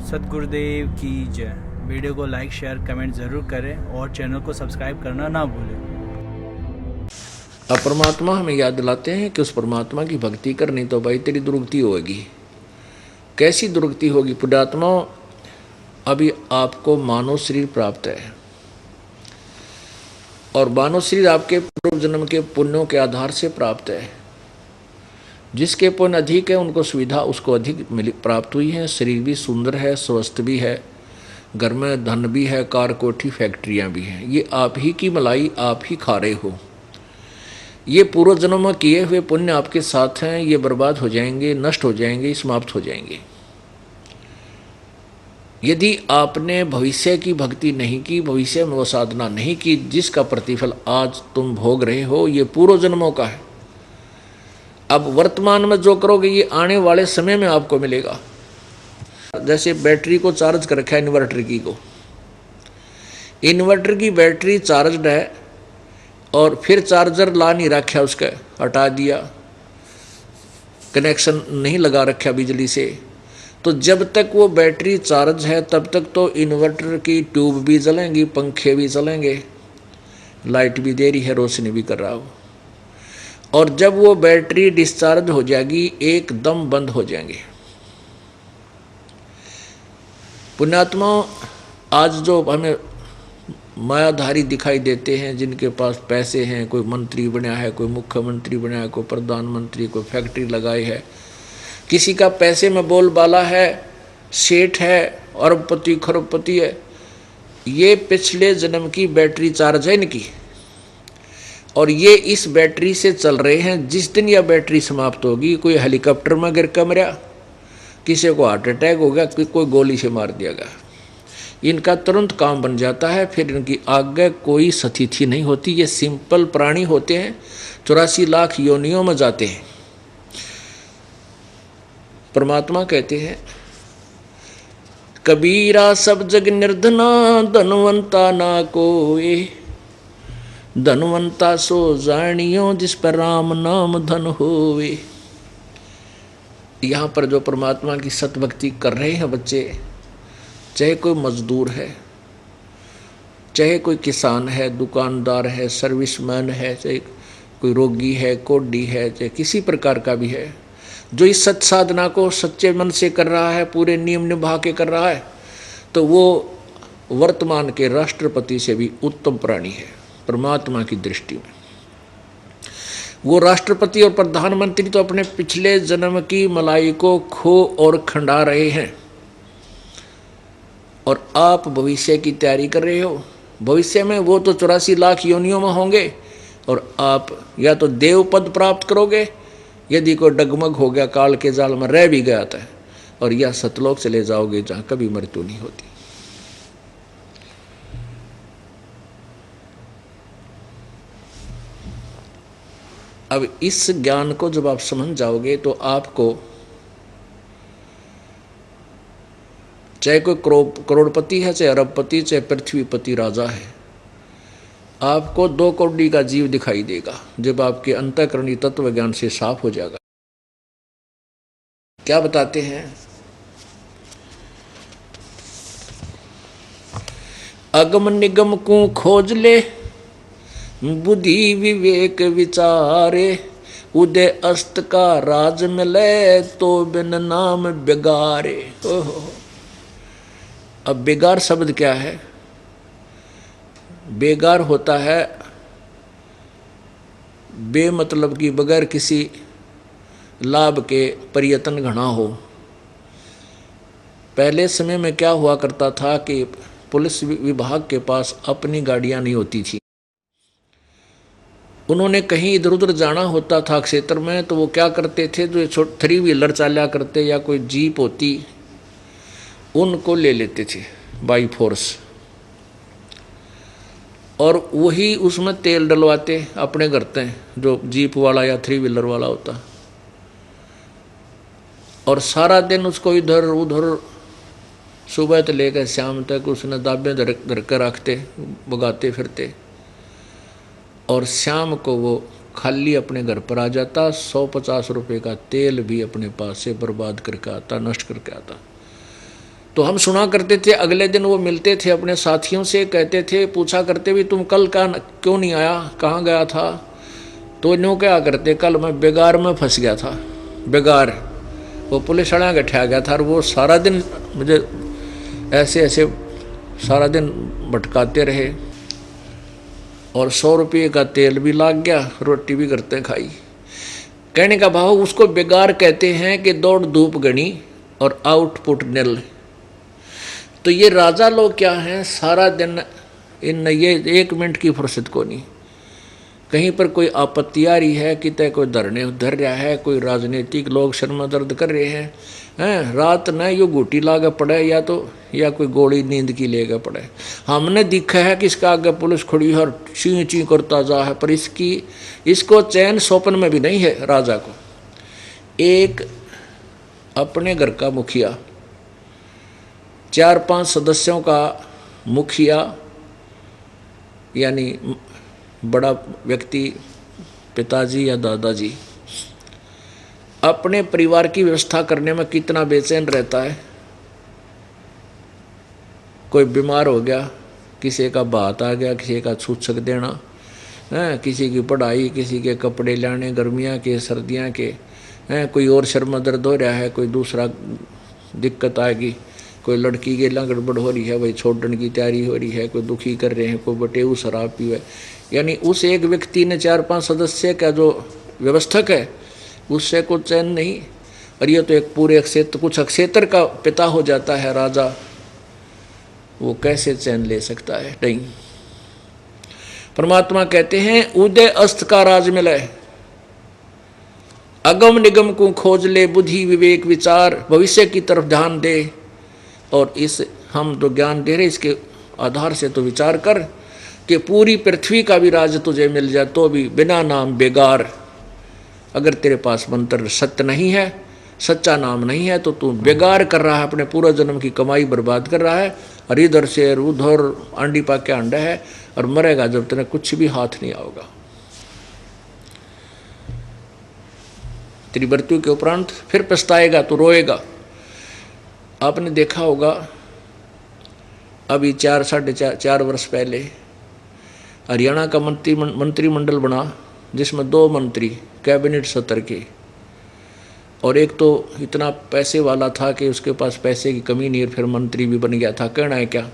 सतगुरुदेव की जय। वीडियो को लाइक शेयर कमेंट ज़रूर करें और चैनल को सब्सक्राइब करना ना भूलें। अब परमात्मा हमें याद दिलाते हैं कि उस परमात्मा की भक्ति करनी तो भाई तेरी दुर्गति होगी। कैसी दुर्गति होगी? पुण्यात्मा, अभी आपको मानव शरीर प्राप्त है और मानव शरीर आपके पूर्व जन्म के पुण्यों के आधार से प्राप्त है। जिसके पुण्य अधिक है उनको सुविधा उसको अधिक प्राप्त हुई है। शरीर भी सुंदर है, स्वस्थ भी है, घर में धन भी है, कार कोठी फैक्ट्रियां भी हैं। ये आप ही की मलाई आप ही खा रहे हो। ये पूर्व जन्म में किए हुए पुण्य आपके साथ हैं, ये बर्बाद हो जाएंगे, नष्ट हो जाएंगे, समाप्त हो जाएंगे। यदि आपने भविष्य की भक्ति नहीं की, भविष्य में वो साधना नहीं की जिसका प्रतिफल आज तुम भोग रहे हो, ये पूर्व जन्मों का है। अब वर्तमान में जो करोगे ये आने वाले समय में आपको मिलेगा। जैसे बैटरी को चार्ज कर रखा है इन्वर्टर की को, इन्वर्टर की बैटरी चार्ज है और फिर चार्जर ला नहीं रखा, उसका हटा दिया, कनेक्शन नहीं लगा रखा बिजली से, तो जब तक वो बैटरी चार्ज है तब तक तो इन्वर्टर की ट्यूब भी जलेंगी, पंखे भी चलेंगे, लाइट भी दे रही है, रोशनी भी कर रहा हो। और जब वो बैटरी डिस्चार्ज हो जाएगी एकदम बंद हो जाएंगे। पुण्यात्मा, आज जो हमें मायाधारी दिखाई देते हैं, जिनके पास पैसे हैं, कोई मंत्री बना है, कोई मुख्यमंत्री बना है, कोई प्रधानमंत्री, कोई फैक्ट्री लगाई है, किसी का पैसे में बोलबाला है, सेठ है, अरबपति खरबपति है, ये पिछले जन्म की बैटरी चार्ज है इनकी और ये इस बैटरी से चल रहे हैं। जिस दिन यह बैटरी समाप्त होगी, कोई हेलीकॉप्टर में गिर कर मरा, किसी को हार्ट अटैक हो गया, कोई गोली से मार दिया गया, इनका तुरंत काम बन जाता है। फिर इनकी आगे कोई सतिथि नहीं होती। ये सिंपल प्राणी होते हैं, 84 लाख योनियों में जाते हैं। परमात्मा कहते हैं, कबीरा सब जग निर्धना, धनवंता ना कोई, धनवंता सो जानियो जिस पर राम नाम धन होवे। यहाँ पर जो परमात्मा की सतभक्ति कर रहे हैं बच्चे, चाहे कोई मजदूर है, चाहे कोई किसान है, दुकानदार है, सर्विसमैन है, चाहे कोई रोगी है, कोडी है, चाहे किसी प्रकार का भी है, जो इस सत साधना को सच्चे मन से कर रहा है, पूरे नियम निभा के कर रहा है, तो वो वर्तमान के राष्ट्रपति से भी उत्तम प्राणी है परमात्मा की दृष्टि में। वो राष्ट्रपति और प्रधानमंत्री तो अपने पिछले जन्म की मलाई को खो और खंडा रहे हैं और आप भविष्य की तैयारी कर रहे हो। भविष्य में वो तो 84 लाख योनियों में होंगे और आप या तो देव पद प्राप्त करोगे, यदि कोई डगमग हो गया, काल के जाल में रह भी गया था, और या सतलोक चले जाओगे जहाँ कभी मृत्यु नहीं होती। अब इस ज्ञान को जब आप समझ जाओगे तो आपको, चाहे कोई करोड़पति है, चाहे अरबपति, चाहे पृथ्वीपति राजा है, आपको 2 कौड़ी का जीव दिखाई देगा जब आपके अंतःकरणी तत्व ज्ञान से साफ हो जाएगा। क्या बताते हैं? अगम निगम को खोज ले, बुद्धि विवेक विचारे, उदय अस्त का राज मिले, तो बिन नाम बेगारे। ओहो, अब बेगार शब्द क्या है? बेगार होता है बे मतलब कि बगैर किसी लाभ के प्रयत्न घना हो। पहले समय में क्या हुआ करता था कि पुलिस विभाग के पास अपनी गाड़ियां नहीं होती थी। उन्होंने कहीं इधर उधर जाना होता था क्षेत्र में, तो वो क्या करते थे, जो 3 व्हीलर चाला करते या कोई जीप होती, उनको ले लेते थे बाई फोर्स और वही उसमें तेल डलवाते अपने घर तक, जो जीप वाला या 3 व्हीलर वाला होता, और सारा दिन उसको इधर उधर सुबह से लेकर शाम तक उसने दाबे धर कर रखते, भगाते फिरते, और शाम को वो खाली अपने घर पर आ जाता, 150 रुपये का तेल भी अपने पास से बर्बाद करके आता, नष्ट करके आता। तो हम सुना करते थे, अगले दिन वो मिलते थे अपने साथियों से, कहते थे, पूछा करते भी तुम कल का क्यों नहीं आया, कहाँ गया था? तो न्यू क्या करते, कल मैं बेगार में फंस गया था। बेगार वो पुलिस वाला गठा गया था और वो सारा दिन मुझे ऐसे ऐसे सारा दिन भटकाते रहे और 100 रुपये का तेल भी लाग गया, रोटी भी करते खाई। कहने का भाव उसको बेगार कहते हैं कि दौड़ धूप गणी और आउटपुट निल। तो ये राजा लोग क्या हैं, सारा दिन इन ये 1 मिनट की फुर्सत को नहीं, कहीं पर कोई आपत्ति आ रही है, कितने कोई धरने धर रहा है, कोई राजनीतिक लोग शर्मा दर्द कर रहे हैं, रात न यो घूटी लागे पड़े या कोई गोली नींद की लेगा पड़े। हमने देखा है कि इसका आगे पुलिस खड़ी है और ची ची करता जा है, पर इसको चैन स्वप्न में भी नहीं है। राजा को एक अपने घर का मुखिया, 4-5 सदस्यों का मुखिया यानी बड़ा व्यक्ति, पिताजी या दादाजी, अपने परिवार की व्यवस्था करने में कितना बेचैन रहता है। कोई बीमार हो गया, किसी का बात आ गया, किसी का सूचक देना, किसी की पढ़ाई, किसी के कपड़े लाने, गर्मियाँ के सर्दियाँ के, कोई और शर्मा दर्द हो रहा है, कोई दूसरा दिक्कत आएगी, कोई लड़की के ला गड़बड़ हो रही है, वही छोड़ने की तैयारी हो रही है, कोई दुखी कर रहे हैं, कोई बटेऊ शराब पीवे। यानी उस एक व्यक्ति ने 4-5 सदस्य का जो व्यवस्थक है उससे कुछ चैन नहीं। और ये तो एक पूरे कुछ अक्षेत्र का पिता हो जाता है राजा, वो कैसे चैन ले सकता है? नहीं। परमात्मा कहते हैं उदय अस्त का राज मिले, अगम निगम को खोज ले, बुद्धि विवेक विचार भविष्य की तरफ ध्यान दे। और इस हम तो ज्ञान दे रहे, इसके आधार से तो विचार कर कि पूरी पृथ्वी का भी राज तुझे मिल जाए तो भी बिना नाम बेगार। अगर तेरे पास मंत्र सत्य नहीं है, सच्चा नाम नहीं है, तो तू बेगार कर रहा है, अपने पूरा जन्म की कमाई बर्बाद कर रहा है। और इधर से उधर आंडी पा के अंडा है और मरेगा जब तेरे कुछ भी हाथ नहीं आओगा। तेरी मृत्यु के उपरांत फिर पछताएगा तो रोएगा। आपने देखा होगा अभी 4-4.5 वर्ष पहले हरियाणा का मंत्रिमंडल बना, जिसमें 2 मंत्री कैबिनेट सत्र के, और एक तो इतना पैसे वाला था कि उसके पास पैसे की कमी नहीं, फिर मंत्री भी बन गया था। कहना है क्या,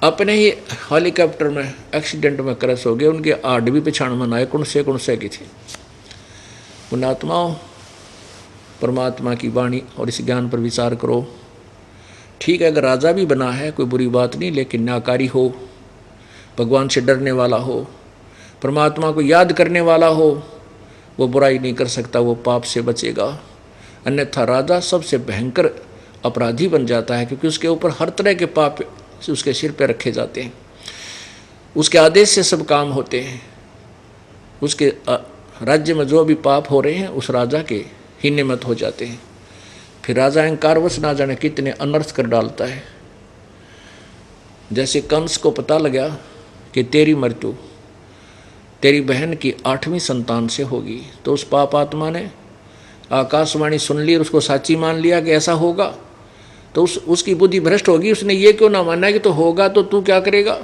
अपने ही हेलीकॉप्टर में एक्सीडेंट में क्रैश हो गए, उनके आड़ भी पिछाड़ मनाए कौन से की थी। पुण्यात्माओं, परमात्मा की वाणी और इस ज्ञान पर विचार करो। ठीक है, अगर राजा भी बना है कोई बुरी बात नहीं, लेकिन न्यायकारी हो, भगवान से डरने वाला हो, परमात्मा को याद करने वाला हो, वो बुराई नहीं कर सकता, वो पाप से बचेगा। अन्यथा राजा सबसे भयंकर अपराधी बन जाता है, क्योंकि उसके ऊपर हर तरह के पाप उसके सिर पर रखे जाते हैं, उसके आदेश से सब काम होते हैं। उसके राज्य में जो भी पाप हो रहे हैं उस राजा के ही निमित्त हो जाते हैं। फिर राजा अहंकारवश ना जाने कितने अनर्थ कर डालता है। जैसे कंस को पता लगा कि तेरी मृत्यु तेरी बहन की 8वीं संतान से होगी, तो उस पाप आत्मा ने आकाशवाणी सुन ली और उसको साची मान लिया कि ऐसा होगा। तो उसकी बुद्धि भ्रष्ट होगी। उसने ये क्यों ना माना कि तो होगा तो तू क्या करेगा,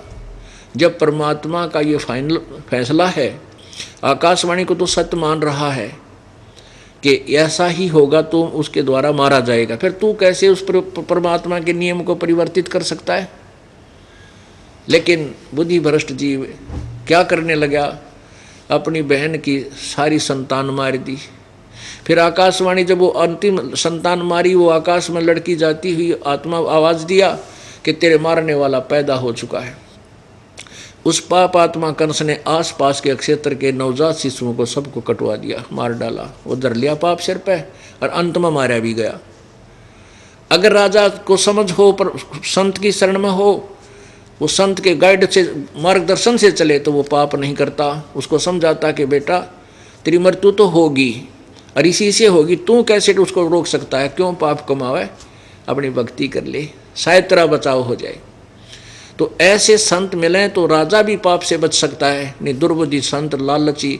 जब परमात्मा का ये फाइनल फैसला है, आकाशवाणी को तो सत्य मान रहा है कि ऐसा ही होगा, तो उसके द्वारा मारा जाएगा। फिर तू कैसे उस परमात्मा के नियम को परिवर्तित कर सकता है? लेकिन बुद्धि भ्रष्ट जीव क्या करने लगा, अपनी बहन की सारी संतान मार दी। फिर आकाशवाणी जब वो अंतिम संतान मारी, वो आकाश में लड़की जाती हुई आत्मा आवाज़ दिया कि तेरे मारने वाला पैदा हो चुका है। उस पाप आत्मा कंस ने आसपास के क्षेत्र के नवजात शिशुओं को सबको कटवा दिया, मार डाला। वो धर लिया पाप सिर पे और अंत में मारा भी गया। अगर राजा को समझ हो, पर संत की शरण में हो, वो संत के गाइड से मार्गदर्शन से चले, तो वो पाप नहीं करता। उसको समझाता कि बेटा तेरी मृत्यु तो होगी और इसी से होगी, तू कैसे उसको रोक सकता है, क्यों पाप कमावे, अपनी भक्ति कर ले, शायद तेरा बचाव हो जाए। तो ऐसे संत मिलें तो राजा भी पाप से बच सकता है। नहीं दुर्बुद्धि संत लालची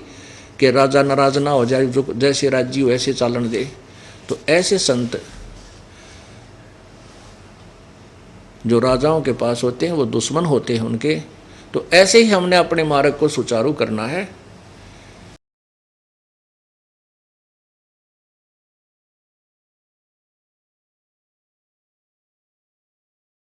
के राजा नाराज ना हो जाए, जो जैसे राज्य वैसे चालन दे। तो ऐसे संत जो राजाओं के पास होते हैं वो दुश्मन होते हैं उनके। तो ऐसे ही हमने अपने मार्ग को सुचारू करना है।